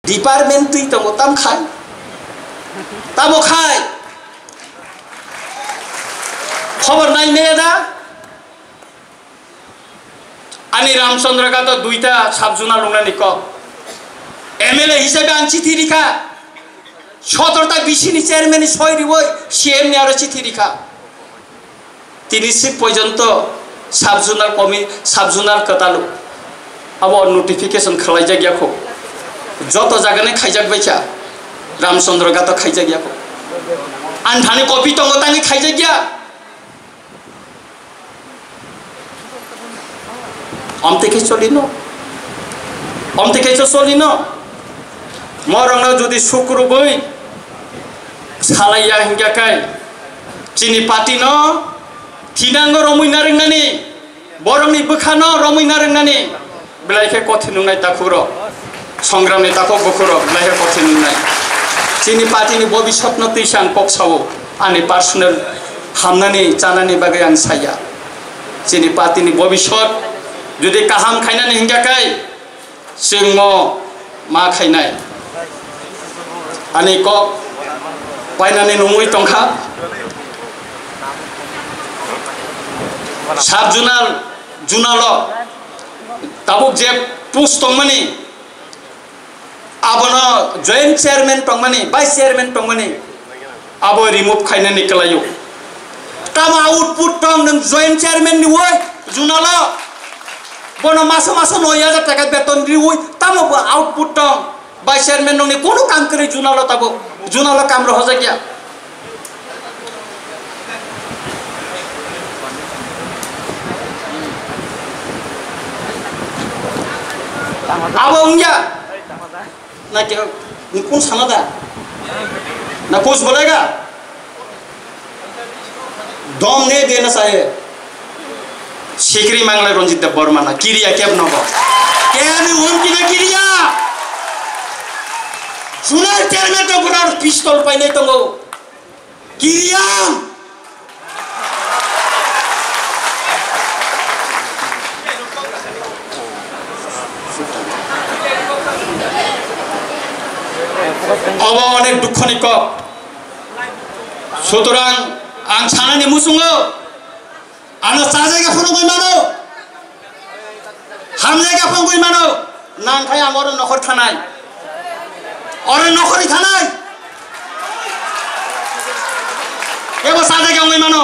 department তুই তো তাম খাই তামো খাই খবর নাই মেয়ে দা আনি রামচন্দ্রকা তো দুইটা সাবজুনা লুংনানি ক এমএলএ হিসেবে আন চিঠি লিখা 17টা বিসিনি চেয়ারম্যান সই বই সিএম নি আরো চিঠি লিখা 30 পর্যন্ত সাবজুনাল কতালো আবার নোটিফিকেশন খালাই জায়গাখো যত জায়গানে খাইজাক বাইছা রামচন্দ্র গাতো খাইজা গিয়া আন ধানে কপি টঙ্গতানি খাইজা গিয়া অমতেকে চলিন মরংনা যদি শুক্র বই সালাইয়া হিঙ্গাকাই চিনি পাতি ন থিনাঙ্গ রমইনা রংনানি বরংনি বখানো রমইনা রংনানি বেলাইকে কথি নুনাই তাকুর সংগ্রাম নেতাखौ बखर बेलाइके কথি नुनाय चिनी पार्टीनि भबिष्यत न तैसां कक्साव आंनि पार्सनेल हामनानै जानानै बागै आं साया चिनी पार्टीनि भबिष्यत जुदि काहाम खायनानै हिंगाखाय जों मा खायनाय आंनि कक बायनानै नङै टंखा साब जुनाल ताबुक जे पोस्ट दंमानि आबनो जॉइंट चेयरमैन टंगमानि वाइस चेयरमैन टंगमानि आबो रिमूव खायना निकलायो ताम आउटपुट टंग नों जॉइंट चेयरमैन नि वय जुनाला बनो मासो 9000 टाका बेतन रि वय ताम आउटपुट टंग वाइस चेयरमैन नंनि कोनो काम करे जुनाला ताबो जुनाला काम रह जा गया आबो उंया ना क्या कौन साना ना कुछ बोलेगा दम नहीं देना चाहिए शिकरी मांगले रंजित बर्मा ना किरिया क्या बनोगा क्या भी उनकी ना किरिया जुनार चेयरमैन तो बुनार पिस्तौल पाई नहीं तो किरिया अब अनेक दुखनि कप सुतरां आं सानानि मुसुङो आनो साजायगा फुंगै मानो हामजायगा फुंगै मानो नांखाय आं अर नखर थानाय अर नखरि थानाय एबो साजायगा फुंगै मानो